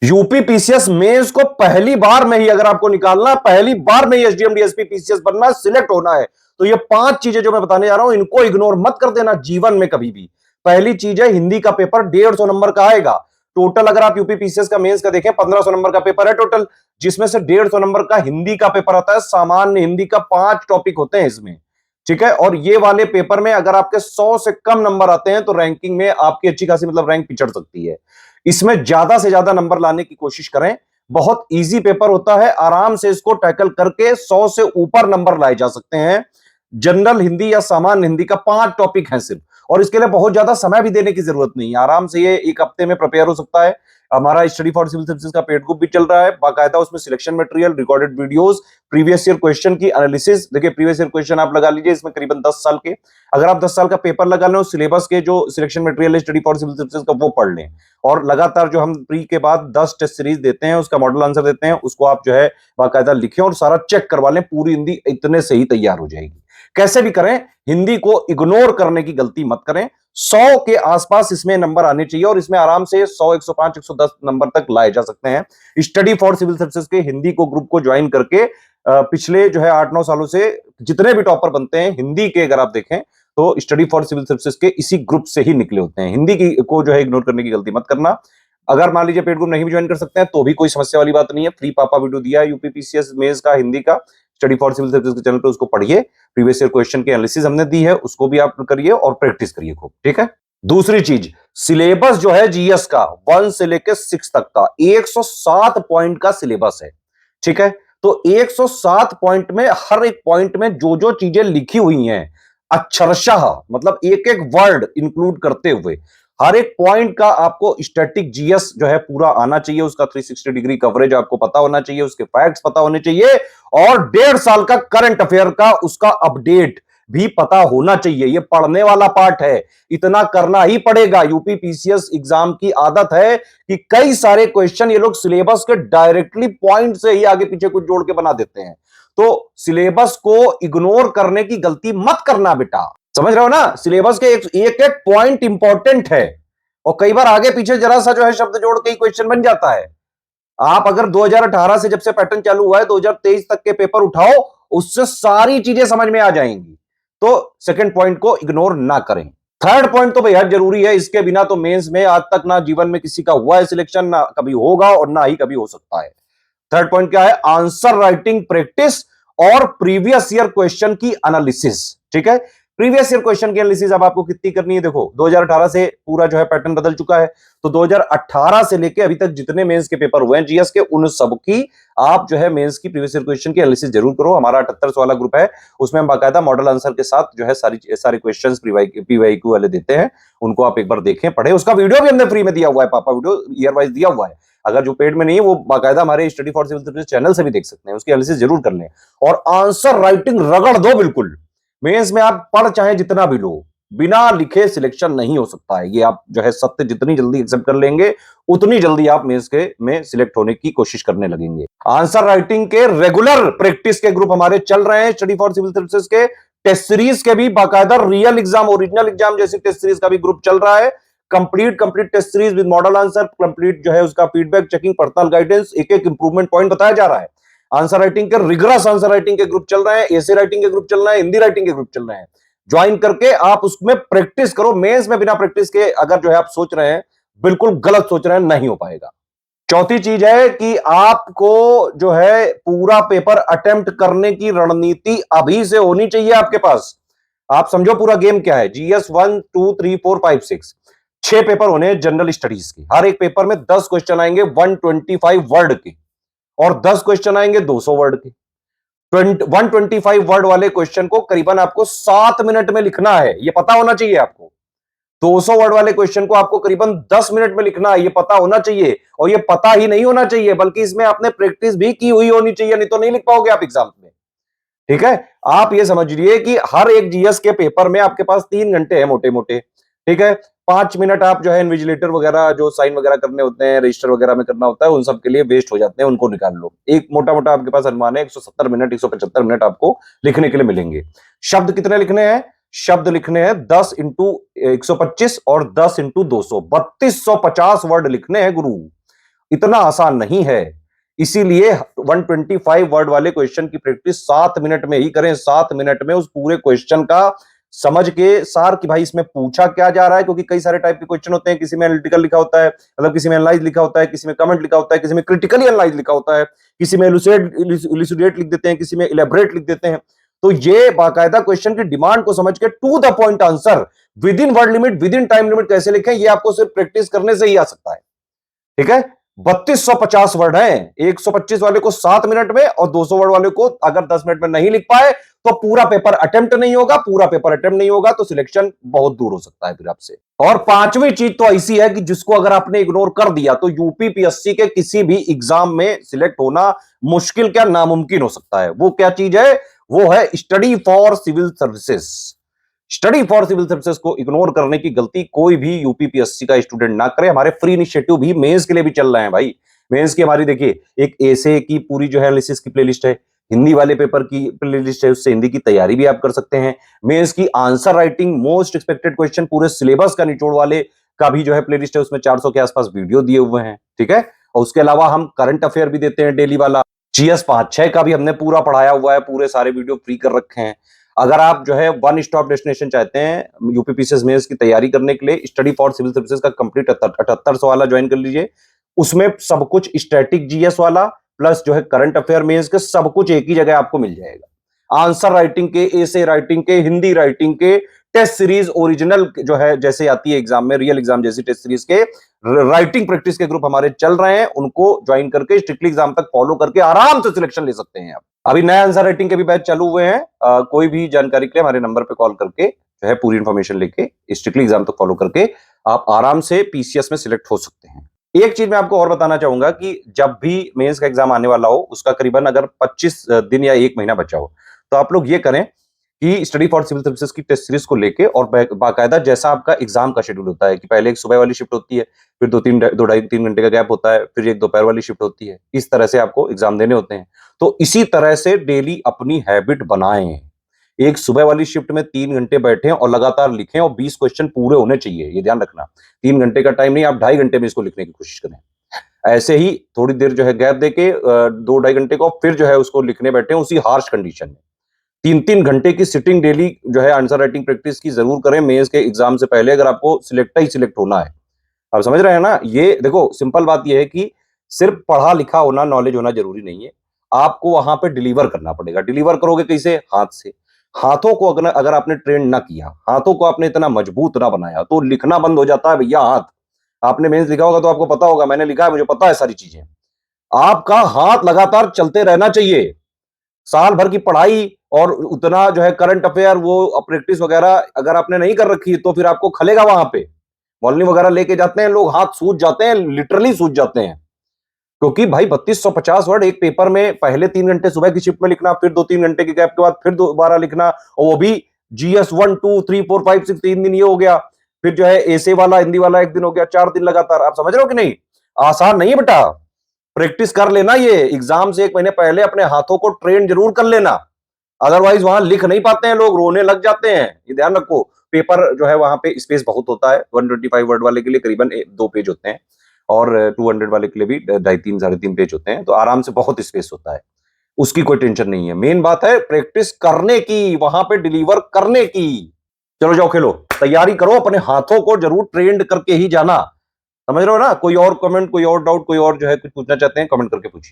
UP PCS mains को पहली बार में ही अगर आपको निकालना, पहली बार में ही एसडीएम डीएसपी पीसीएस बनना, सिलेक्ट होना है, तो ये 5 चीजें जो मैं बताने जा रहा हूं, इनको इग्नोर मत कर देना जीवन में कभी भी। पहली चीज है, हिंदी का पेपर 150 नंबर का आएगा टोटल। अगर आप यूपी पीसीएस का मेंस का देखें, 1500 नंबर का पेपर है टोटल, जिसमें से 150 नंबर का हिंदी का पेपर आता है। सामान्य हिंदी का 5 टॉपिक होते हैं इसमें, ठीक है। और ये वाले पेपर में अगर आपके 100 से कम नंबर आते हैं तो रैंकिंग में आपकी अच्छी खासी मतलब रैंक पिछड़ सकती है। इसमें ज्यादा से ज्यादा नंबर लाने की कोशिश करें। बहुत इजी पेपर होता है, आराम से इसको टैकल करके 100 से ऊपर नंबर लाए जा सकते हैं। जनरल हिंदी या सामान्य हिंदी का 5 टॉपिक है सिर्फ, और इसके लिए बहुत ज्यादा समय भी देने की जरूरत नहीं है। आराम से ये 1 हफ्ते में प्रिपेयर हो सकता है। हमारा स्टडी फॉर सिविल सर्विसेज का पेड ग्रुप भी चल रहा है बाकायदा, उसमें selection material, recorded videos, previous year question की एनालिसिस। देखिए प्रीवियस ईयर क्वेश्चन आप लगा लीजिए, इसमें करीबन 10 साल के, अगर आप 10 साल का पेपर लगा लें, सिलेबस के जो सिलेक्शन मटेरियल है स्टडी फॉर सिविल सर्विसेज का वो पढ़ लें, और लगातार जो हम प्री के बाद 10 टेस्ट सीरीज देते हैं, उसका मॉडल आंसर देते हैं, उसको आप जो है बाकायदा लिखें और सारा चेक करवा लें। पूरी हिंदी इतने से ही तैयार हो जाएगी। कैसे भी करें, हिंदी को इग्नोर करने की गलती मत करें। 100 के आसपास इसमें नंबर आने चाहिए, और इसमें आराम से 100, 105, 110 नंबर तक लाए जा सकते हैं। स्टडी फॉर सिविल सर्विसेज के हिंदी को ग्रुप को ज्वाइन करके पिछले जो है 8-9 सालों से जितने भी टॉपर बनते हैं हिंदी के, अगर आप देखें तो स्टडी फॉर सिविल सर्विसेज के इसी ग्रुप से ही निकले होते हैं। हिंदी की को जो है इग्नोर करने की गलती मत करना। अगर मान लीजिए पेड ग्रुप नहीं भी ज्वाइन कर सकते हैं तो भी कोई समस्या वाली बात नहीं है। फ्री पापा वीडियो दिया है यूपी पीसीएस मेंस का हिंदी का, स्टडी फॉर सिविल सर्विसेज के चैनल पे, उसको पढ़िए। प्रीवियस ईयर क्वेश्चन की एनालिसिस हमने दी है, उसको भी आप करिए और प्रैक्टिस करिए खूब, ठीक है। दूसरी चीज, सिलेबस जो है जीएस का 1 से लेकर 6 तक का 107 पॉइंट का सिलेबस है, ठीक है। तो 107 पॉइंट में हर एक पॉइंट में जो जो चीजें लिखी हुई हैं अक्षरशः, मतलब एक एक वर्ड इंक्लूड करते हुए, हर एक पॉइंट का आपको स्टैटिक जीएस जो है पूरा आना चाहिए। उसका 360 डिग्री कवरेज आपको पता होना चाहिए, उसके फैक्ट्स पता होने चाहिए, और 1.5 साल का करंट अफेयर का उसका अपडेट भी पता होना चाहिए। ये पढ़ने वाला पार्ट है, इतना करना ही पड़ेगा। यूपी पीसीएस एग्जाम की आदत है कि कई सारे क्वेश्चन ये लोग सिलेबस के डायरेक्टली पॉइंट से ही आगे पीछे कुछ जोड़ के बना देते हैं। तो सिलेबस को इग्नोर करने की गलती मत करना बेटा, समझ रहे हो ना। सिलेबस के एक एक पॉइंट इंपॉर्टेंट है, और कई बार आगे पीछे जरा सा जो है शब्द जोड़ के ही क्वेश्चन बन जाता है। आप अगर 2018 से जब से पैटर्न चालू हुआ है 2023 तक के पेपर उठाओ, उससे सारी चीजें समझ में आ जाएंगी। तो सेकंड पॉइंट को इग्नोर ना करें। थर्ड पॉइंट तो बेहद जरूरी है, इसके बिना तो मेंस में आज तक ना जीवन में किसी का हुआ है सिलेक्शन, ना कभी होगा और ना ही कभी हो सकता है। थर्ड पॉइंट क्या है? आंसर राइटिंग प्रैक्टिस और प्रीवियस ईयर क्वेश्चन की एनालिसिस, ठीक है। प्रीवियस ईयर क्वेश्चन की एनालिसिस अब आपको कितनी करनी है? देखो 2018 से पूरा जो है पैटर्न बदल चुका है, तो 2018 से लेके अभी तक जितने मेंस के पेपर हुए हैं जीएस के, उन सब की आप जो है मेंस की प्रीवियस ईयर क्वेश्चन की एनालिसिस जरूर करो। हमारा 78 वाला ग्रुप है, उसमें हम बाकायदा मॉडल आंसर के साथ जो है सारे क्वेश्चंस पीवाईक्यू वाले देते हैं, उनको आप एक बार देखें, पढ़ें। उसका वीडियो भी हमने फ्री में दिया हुआ है, पापा वीडियो ईयर वाइज दिया हुआ है। अगर जो पेड में नहीं है वो बाकायदा हमारे Study for Civil Services channel से भी देख सकते हैं, उसकी एनालिसिस जरूर कर लें। और आंसर राइटिंग रगड़ दो बिल्कुल। मेंस में आप पढ़ चाहे जितना भी लो, बिना लिखे सिलेक्शन नहीं हो सकता है। ये आप जो है सत्य जितनी जल्दी एक्सेप्ट कर लेंगे, उतनी जल्दी आप मेंस के में सिलेक्ट होने की कोशिश करने लगेंगे। आंसर राइटिंग के रेगुलर प्रैक्टिस के ग्रुप हमारे चल रहे हैं, स्टडी फॉर सिविल सर्विसेज के। टेस्ट सीरीज के भी बाकायदा रियल एग्जाम, ओरिजिनल एग्जाम जैसी टेस्ट सीरीज का भी ग्रुप चल रहा है। Complete test series with model answer, complete जो है उसका फीडबैक, चेकिंग, पड़ताल, गाइडेंस, एक एक इंप्रूवमेंट पॉइंट बताया जा रहा है। आंसर राइटिंग के रिगरस आंसर राइटिंग के ग्रुप चल रहे हैं, एसे राइटिंग के ग्रुप चल रहे हैं, हिंदी राइटिंग के ग्रुप चल रहे हैं। ज्वाइन करके आप उसमें प्रैक्टिस करो। मेंस में बिना प्रैक्टिस के अगर जो है आप सोच रहे हैं, बिल्कुल गलत सोच रहे हैं, नहीं हो पाएगा। चौथी चीज है कि आपको जो है पूरा पेपर अटेम्प्ट करने की रणनीति अभी से होनी चाहिए आपके पास। आप समझो पूरा गेम क्या है। जीएस 1, 2, 3, 4, 5, 6 6 पेपर होने जनरल स्टडीज के। हर एक पेपर में 10 क्वेश्चन आएंगे 125 वर्ड के, और 10 क्वेश्चन आएंगे 200 वर्ड के। 125 वर्ड वाले क्वेश्चन को करीबन आपको 7 मिनट में लिखना है, यह पता होना चाहिए आपको। 200 वर्ड वाले क्वेश्चन को आपको करीबन 10 मिनट में लिखना है, यह पता होना चाहिए। और यह पता ही नहीं होना चाहिए, बल्कि इसमें आपने प्रैक्टिस भी की हुई होनी चाहिए, नहीं तो नहीं लिख पाओगे आप एग्जाम में, ठीक है। आप ये समझिए कि हर एक जीएस के पेपर में आपके पास 3 घंटे हैं मोटे मोटे, ठीक है। 5 मिनट आप जो है इन्विजिलेटर वगैरह जो साइन वगैरह करने होते हैं, रजिस्टर वगैरह में करना होता है, उन सब के लिए वेस्ट हो जाते हैं, उनको निकाल लो। एक मोटा मोटा आपके पास अनुमान है 170 मिनट 175 मिनट आपको लिखने के लिए मिलेंगे। शब्द कितने लिखने हैं? शब्द लिखने हैं 10 इंटू 125 और 10 इंटू 200, 3250 वर्ड लिखने हैं गुरु। इतना आसान नहीं है। इसीलिए 125 वर्ड वाले क्वेश्चन की प्रैक्टिस 7 मिनट में ही करें। 7 मिनट में उस पूरे क्वेश्चन का समझ के सार कि भाई इसमें पूछा क्या जा रहा है, क्योंकि कई सारे टाइप के क्वेश्चन होते हैं। किसी में एनालिटिकल लिखा होता है, मतलब किसी में एनालाइज लिखा होता है, किसी में कमेंट लिखा होता है, किसी में क्रिटिकली एनालाइज लिखा होता है, किसी में इलुसिडेट लिख देते हैं, किसी में इलेबरेट लिख देते हैं। तो ये बाकायदा क्वेश्चन की डिमांड को समझ के to the point answer within word limit, within time limit कैसे लिखें, ये आपको सिर्फ प्रैक्टिस करने से ही आ सकता है। ठीक है, 3250 वर्ड हैं। 125 वाले को 7 मिनट में और 200 वर्ड वाले को अगर 10 मिनट में नहीं लिख पाए तो पूरा पेपर अटेम्प्ट नहीं होगा। पूरा पेपर अटेम्प्ट नहीं होगा तो सिलेक्शन बहुत दूर हो सकता है फिर आपसे। और पांचवी चीज तो ऐसी है कि जिसको अगर आपने इग्नोर कर दिया तो यूपीपीएससी के किसी भी एग्जाम में सिलेक्ट होना मुश्किल क्या नामुमकिन हो सकता है। वो क्या चीज है? वो है Study for Civil Services. Study for Civil Services को इग्नोर करने की गलती कोई भी यूपीपीएससी का स्टूडेंट ना करे। हमारे फ्री इनिशिएटिव भी मेंस के लिए भी चल रहे हैं भाई। मेंस की हमारी देखिए एक एसे की पूरी जो है एनालिसिस की प्लेलिस्ट है, हिंदी वाले पेपर की प्लेलिस्ट है, उससे हिंदी की तैयारी भी आप कर सकते हैं। मेंस की answer writing most expected question पूरे सिलेबस का निचोड़ वाले का भी जो है प्लेलिस्ट है, उसमें 400 के आसपास वीडियो दिए हुए हैं। ठीक है, और उसके अलावा हम करंट अफेयर भी देते हैं डेली वाला। जीएस 5-6 का भी हमने पूरा पढ़ाया हुआ है, पूरे सारे वीडियो फ्री कर रखे हैं। अगर आप जो है वन स्टॉप डेस्टिनेशन चाहते हैं यूपीपीसीएस मेंस की तैयारी करने के लिए, स्टडी फॉर सिविल सर्विसेज का कंप्लीट 7800 वाला ज्वाइन कर लीजिए। उसमें सब कुछ स्टैटिक जीएस वाला प्लस जो है करंट अफेयर मेंस के सब कुछ एक ही जगह आपको मिल जाएगा। आंसर राइटिंग के, एसे राइटिंग के, हिंदी राइटिंग के, टेस्ट सीरीज ओरिजिनल जो है जैसे आती है एग्जाम में, रियल एग्जाम जैसी टेस्ट सीरीज के राइटिंग प्रैक्टिस के ग्रुप हमारे चल रहे हैं। उनको ज्वाइन करके स्ट्रिक्टली एग्जाम तक फॉलो करके आराम से सिलेक्शन ले सकते हैं आप। अभी नया आंसर राइटिंग के भी बैच चालू हुए हैं। कोई भी जानकारी के लिए हमारे नंबर पे कॉल करके जो है पूरी इंफॉर्मेशन लेके स्ट्रिक्टली एग्जाम तक फॉलो करके आप आराम से पीसीएस में सिलेक्ट हो सकते हैं। एक चीज मैं आपको और बताना चाहूंगा कि जब भी मेंस का एग्जाम आने वाला हो उसका करीबन अगर 25 दिन या 1 महीना बचा हो तो आप लोग ये करें कि स्टडी फॉर सिविल सर्विसेज की टेस्ट सीरीज को लेके और बाकायदा जैसा आपका एग्जाम का शेड्यूल होता है कि पहले एक सुबह वाली शिफ्ट होती है, फिर 2-3 घंटे का गैप होता है, फिर एक दोपहर वाली शिफ्ट होती है, इस तरह से आपको एग्जाम देने होते हैं। तो इसी तरह से डेली अपनी हैबिट बनाएं। एक सुबह वाली शिफ्ट में 3 घंटे बैठें और लगातार लिखें और 20 क्वेश्चन पूरे होने चाहिए, ये ध्यान रखना। 3 घंटे का टाइम नहीं, आप 2.5 घंटे में इसको लिखने की कोशिश करें। ऐसे ही थोड़ी देर जो है गैप देके 2-2.5 घंटे को फिर जो है उसको लिखने बैठे उसी हार्श कंडीशन में। 3-3 घंटे की सिटिंग डेली जो है आंसर राइटिंग प्रैक्टिस की जरूर करें मेंस के एग्जाम से पहले, अगर आपको सिलेक्ट होना है। आप समझ रहे हैं ना? ये देखो सिंपल बात ये है कि सिर्फ पढ़ा लिखा होना, नॉलेज होना जरूरी नहीं है। आपको वहां पे डिलीवर करना पड़ेगा। डिलीवर करोगे कैसे? हाथ से। हाथों को अगर आपने ट्रेन ना किया, हाथों को आपने इतना मजबूत ना बनाया तो लिखना बंद हो जाता है भैया हाथ। आपने मेंस लिखा होगा तो आपको पता होगा, मैंने लिखा है, मुझे पता है सारी चीजें। आपका हाथ लगातार चलते रहना चाहिए। साल भर की पढ़ाई और उतना जो है करंट अफेयर वो प्रैक्टिस वगैरह अगर आपने नहीं कर रखी है तो फिर आपको खलेगा वहां पे। मॉर्निंग वगैरह लेके जाते हैं लोग, हाथ सूज जाते हैं, लिटरली सूज जाते हैं। क्योंकि भाई 3250 वर्ड एक पेपर में पहले 3 घंटे सुबह की शिफ्ट में लिखना, फिर 2-3 घंटे के गैप के बाद फिर दोबारा लिखना, और वो भी जीएस 1 2 3 4 5 6 3 दिन ये हो गया। फिर जो है एसे वाला हिंदी वाला 1 दिन हो गया, 4 दिन लगातार। आप समझ रहे हो कि नहीं? आसान नहीं है बेटा। प्रैक्टिस कर लेना, ये एग्जाम से 1 महीने पहले अपने हाथों को ट्रेन जरूर कर लेना। अदरवाइज वहां लिख नहीं पाते हैं लोग, रोने लग जाते हैं। ये ध्यान रखो। पेपर जो है वहां पे स्पेस बहुत होता है। 125 वर्ड वाले के लिए करीबन 2 पेज होते हैं और 200 वाले के लिए भी 2.5 3.5 पेज होते हैं। तो आराम से बहुत स्पेस होता है, उसकी कोई टेंशन नहीं है। मेन बात है प्रैक्टिस करने की, वहां पे डिलीवर करने की। चलो जाओ खेलो, तैयारी करो, अपने हाथों को जरूर ट्रेंड करके ही जाना। समझ रहे हो ना? कोई और कमेंट, कोई और डाउट, कोई और जो है कुछ पूछना चाहते हैं, कमेंट करके पूछिए।